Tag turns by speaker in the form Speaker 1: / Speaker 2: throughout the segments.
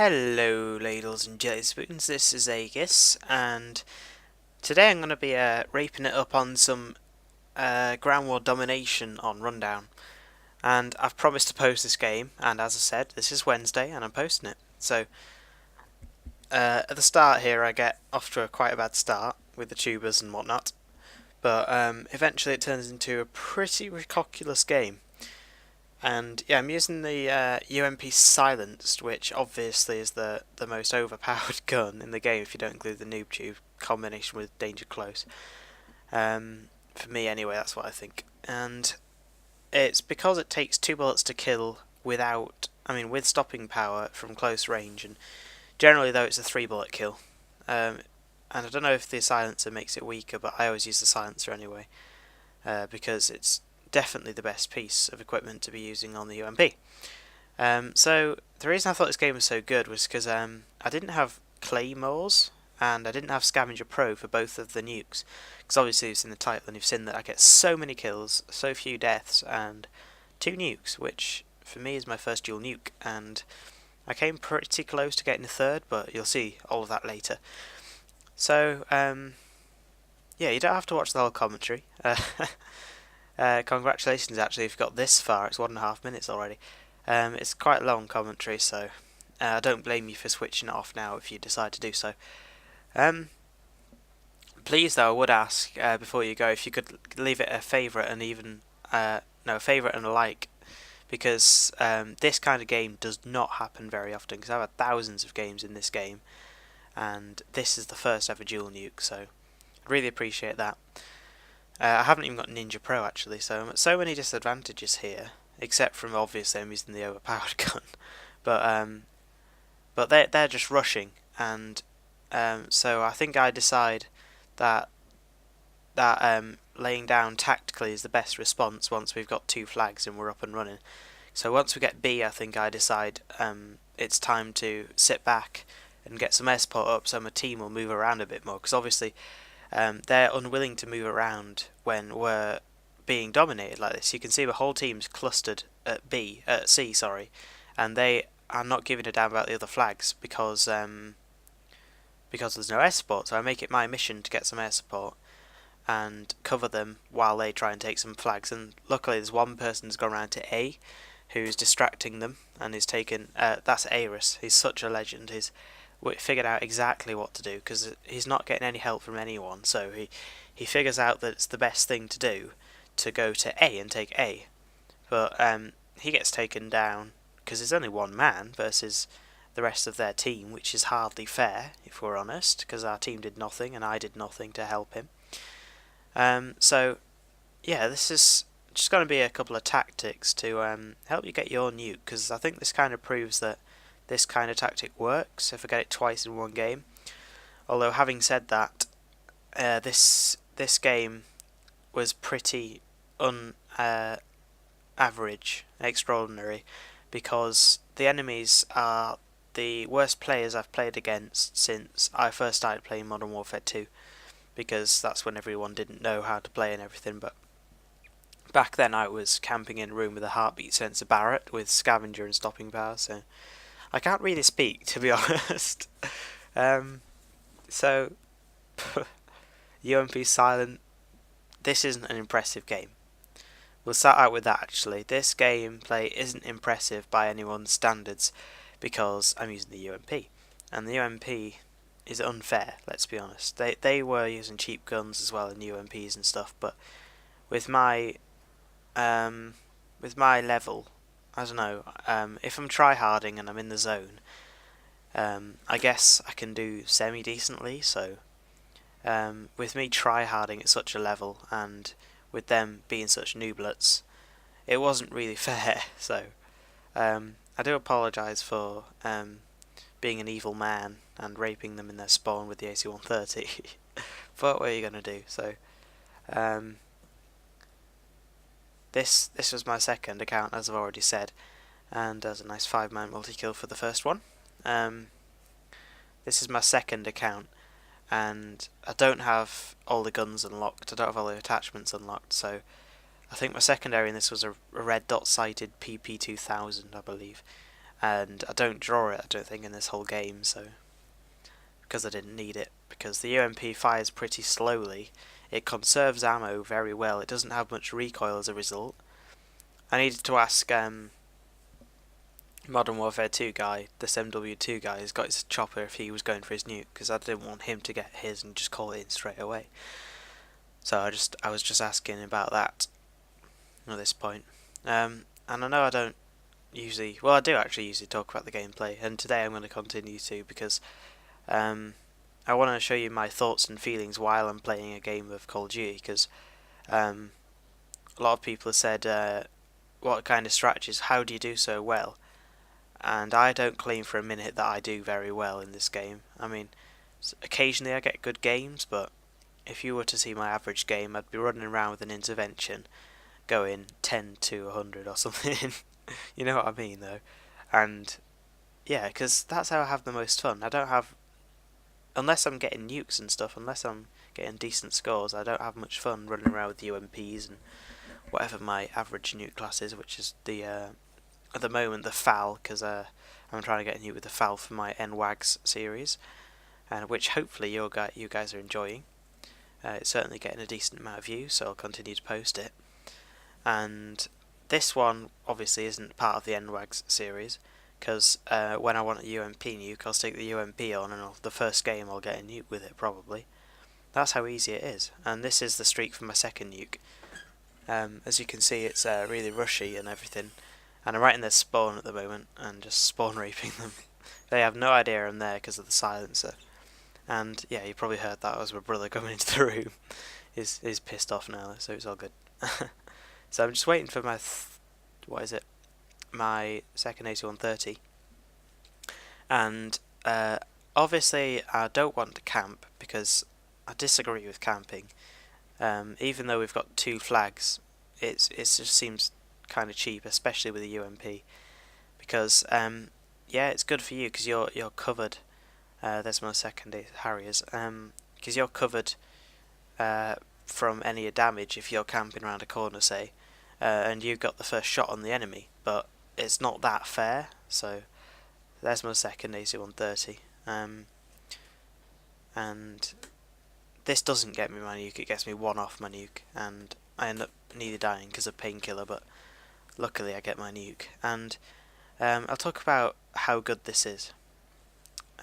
Speaker 1: Hello, ladles and jelly spoons. This is Aegis, and today I'm going to be raping it up on some ground war domination on Rundown. And I've promised to post this game, and as I said, this is Wednesday, and I'm posting it. So at the start here, I get off to quite a bad start with the tubers and whatnot, but eventually it turns into a pretty ridiculous game. And yeah, I'm using the UMP Silenced, which obviously is the most overpowered gun in the game if you don't include the noob tube combination with Danger Close. For me anyway, that's what I think. And it's because it takes 2 bullets to kill with stopping power from close range, and generally though it's a 3 bullet kill. And I don't know if the silencer makes it weaker, but I always use the silencer anyway, because it's definitely the best piece of equipment to be using on the UMP. So the reason I thought this game was so good was because I didn't have claymores and I didn't have Scavenger Pro for both of the nukes, because obviously you've seen the title and you've seen that I get so many kills, so few deaths, and 2 nukes, which for me is my first dual nuke, and I came pretty close to getting a third, but you'll see all of that later. So yeah, you don't have to watch the whole commentary. Congratulations, actually, if you've got this far. It's 1.5 minutes already. It's quite a long commentary, so I don't blame you for switching it off now if you decide to do so. Please, though, I would ask before you go if you could leave it a favourite and a favourite and a like, because this kind of game does not happen very often. Because I've had thousands of games in this game, and this is the first ever dual nuke, so I'd really appreciate that. I haven't even got Ninja Pro actually, so many disadvantages here, except from obviously I'm using the overpowered gun. But they're just rushing, and so I think I decide that laying down tactically is the best response once we've got 2 flags and we're up and running. So once we get B, I think I decide it's time to sit back and get some air support up, so my team will move around a bit more, because obviously they're unwilling to move around when we're being dominated like this. You can see the whole team's clustered at C, and they are not giving a damn about the other flags because there's no air support. So I make it my mission to get some air support and cover them while they try and take some flags. And luckily, there's one person who's gone around to A, who's distracting them, and he's taken. That's Aris. He's such a legend. He's figured out exactly what to do, because he's not getting any help from anyone, so he figures out that it's the best thing to do to go to A and take A. But he gets taken down because there's only one man versus the rest of their team, which is hardly fair, if we're honest, because our team did nothing and I did nothing to help him. So yeah, this is just going to be a couple of tactics to help you get your nuke, because I think this kind of proves that this kind of tactic works if I get it twice in one game. Although having said that, this game was pretty average, extraordinary, because the enemies are the worst players I've played against since I first started playing Modern Warfare 2, because that's when everyone didn't know how to play and everything. But back then I was camping in a room with a heartbeat sensor Barrett with scavenger and stopping power, so I can't really speak, to be honest. So, UMP Silent, this isn't an impressive game. We'll start out with that actually. This gameplay isn't impressive by anyone's standards because I'm using the UMP. And the UMP is unfair, let's be honest. They were using cheap guns as well and UMPs and stuff, but with my level, I don't know, if I'm tryharding and I'm in the zone, I guess I can do semi-decently, so with me tryharding at such a level, and with them being such nooblets, it wasn't really fair, so I do apologise for being an evil man and raping them in their spawn with the AC-130, but what are you going to do? So This was my second account, as I've already said, and there's a nice 5-man multi-kill for the first one. This is my second account, and I don't have all the guns unlocked, I don't have all the attachments unlocked, so I think my secondary in this was a red dot sighted PP2000, I believe, and I don't draw it, I don't think, in this whole game, so because I didn't need it, because the UMP fires pretty slowly, it conserves ammo very well, it doesn't have much recoil as a result. I needed to ask Modern Warfare 2 guy, this MW2 guy, who's got his chopper, if he was going for his nuke, because I didn't want him to get his and just call it in straight away. So I was just asking about that at this point. And I know I don't usually, well, I do actually usually talk about the gameplay, and today I'm going to continue to, because I want to show you my thoughts and feelings while I'm playing a game of Call of Duty, because a lot of people have said, what kind of strategies, how do you do so well? And I don't claim for a minute that I do very well in this game. I mean, occasionally I get good games, but if you were to see my average game, I'd be running around with an intervention going 10 to 100 or something. You know what I mean, though? And yeah, because that's how I have the most fun. I don't have, unless I'm getting nukes and stuff, unless I'm getting decent scores, I don't have much fun running around with UMPs and whatever my average nuke class is, which is the at the moment the FAL, because I'm trying to get a nuke with the FAL for my NWAGs series, and which hopefully you guys are enjoying. It's certainly getting a decent amount of views, so I'll continue to post it. And this one obviously isn't part of the NWAGs series, because when I want a UMP nuke, I'll stick the UMP on, and the first game I'll get a nuke with it probably. That's how easy it is. And this is the streak for my second nuke. As you can see, it's really rushy and everything, and I'm right in their spawn at the moment and just spawn raping them. They have no idea I'm there because of the silencer. And yeah, you probably heard that was my brother coming into the room. He's pissed off now, so it's all good. So I'm just waiting for my my second 8130, and obviously I don't want to camp because I disagree with camping. Even though we've got 2 flags, it just seems kind of cheap, especially with the UMP, because yeah, it's good for you because you're covered. There's my second Harriers. Because you're covered from any damage if you're camping around a corner, say, and you got the first shot on the enemy. But it's not that fair. So there's my second AC-130. And this doesn't get me my nuke. It gets me 1 off my nuke, and I end up nearly dying because of painkiller. But luckily, I get my nuke. And I'll talk about how good this is.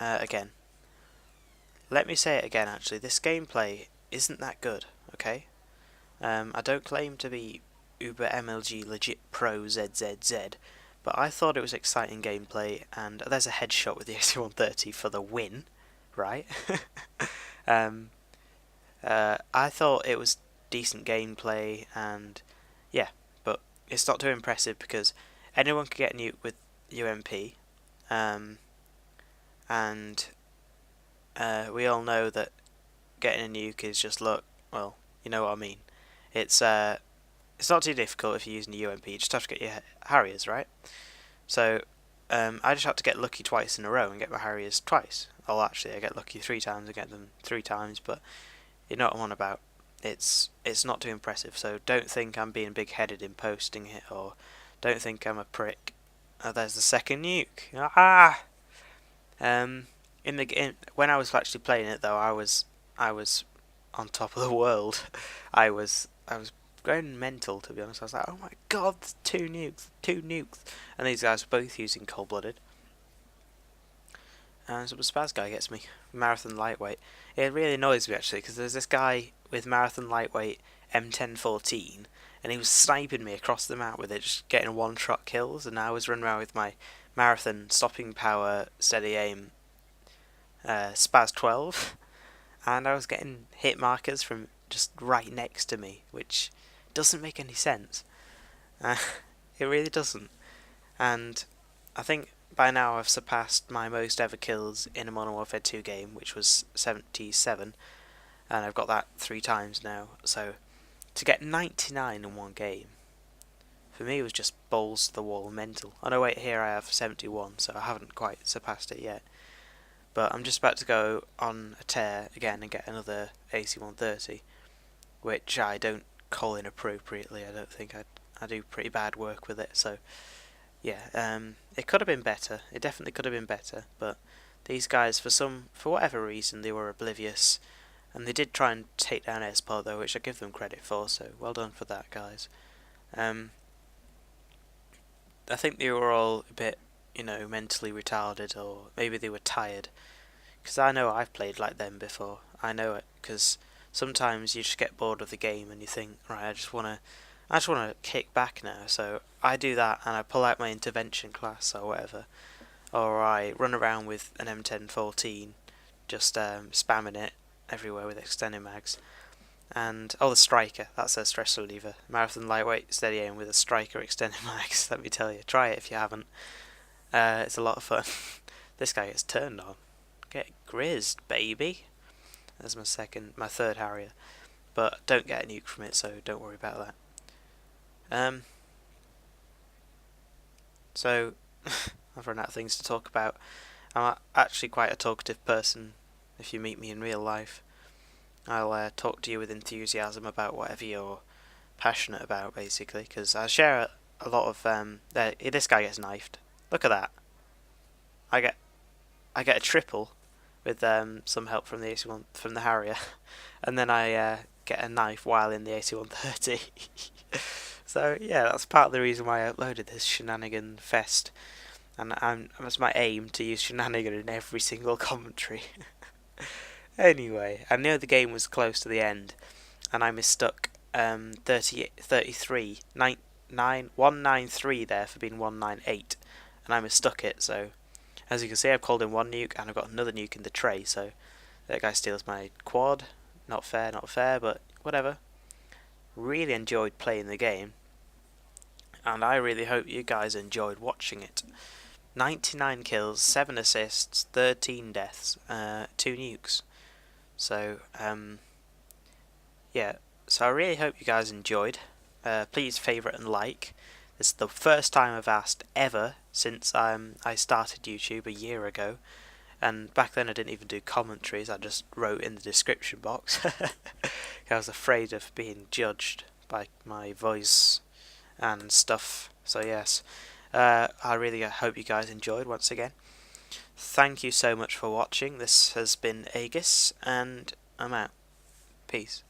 Speaker 1: Again, let me say it again, actually, this gameplay isn't that good, okay? I don't claim to be Uber MLG legit pro ZZZ, but I thought it was exciting gameplay, and there's a headshot with the AC-130 for the win, right? I thought it was decent gameplay, and yeah, but it's not too impressive because anyone could get a nuke with UMP, and we all know that getting a nuke is just luck. Well, you know what I mean. It's not too difficult if you're using a UMP. You just have to get your Harriers, right? So I just have to get lucky twice in a row and get my Harriers twice. Oh, actually, I get lucky 3 times and get them 3 times, but you know what I'm on about. It's not too impressive, so don't think I'm being big-headed in posting it, or don't think I'm a prick. Oh, there's the second nuke. Ah! When I was actually playing it though, I was on top of the world. I was going mental, to be honest. I was like, oh my god, there's 2 nukes, and these guys were both using cold-blooded. And so the Spaz guy gets me, Marathon Lightweight. It really annoys me actually, because there's this guy with Marathon Lightweight M1014, and he was sniping me across the map with it, just getting one-shot kills, and I was running around with my Marathon Stopping Power Steady Aim Spaz 12, and I was getting hit markers from just right next to me, which doesn't make any sense. It really doesn't. And I think by now I've surpassed my most ever kills in a Modern Warfare 2 game, which was 77, and I've got that 3 times now. So to get 99 in one game, for me, was just balls to the wall mental. Oh no, wait, here I have 71, so I haven't quite surpassed it yet. But I'm just about to go on a tear again and get another AC-130, which I don't call inappropriately. I don't think I do pretty bad work with it, so yeah, it could have been better. It definitely could have been better, but these guys, for whatever reason, they were oblivious, and they did try and take down Espor though, which I give them credit for. So well done for that, guys. Um, I think they were all a bit, mentally retarded, or maybe they were tired. Because I know I've played like them before. I know it because sometimes you just get bored of the game and you think, right, I just wanna kick back now. So I do that and I pull out my intervention class or whatever, or I run around with an M1014, just spamming it everywhere with extended mags. And the striker, that's a stress reliever. Marathon lightweight steady aim with a striker extended mags. Let me tell you, try it if you haven't. It's a lot of fun. This guy gets turned on. Get grizzed, baby. That's my third Harrier. But don't get a nuke from it, so don't worry about that. So, I've run out of things to talk about. I'm actually quite a talkative person if you meet me in real life. I'll talk to you with enthusiasm about whatever you're passionate about, basically, because I share a lot of... this guy gets knifed. Look at that. I get a triple with some help from the AC1 from the Harrier, and then I get a knife while in the AC130. So yeah, that's part of the reason why I uploaded this shenanigan fest, and it's my aim to use shenanigan in every single commentary. Anyway, I know the game was close to the end, and I mistook 33 193 there for being 198, and I mistook it. So as you can see, I've called in one nuke, and I've got another nuke in the tray, so that guy steals my quad. Not fair, but whatever. Really enjoyed playing the game, and I really hope you guys enjoyed watching it. 99 kills, 7 assists, 13 deaths, 2 nukes. So, yeah, so I really hope you guys enjoyed. Please favourite and like. This is the first time I've asked ever since I started YouTube a year ago, and back then I didn't even do commentaries. I just wrote in the description box. I was afraid of being judged by my voice and stuff. So yes, I really hope you guys enjoyed once again. Thank you so much for watching. This has been Aegis, and I'm out. Peace.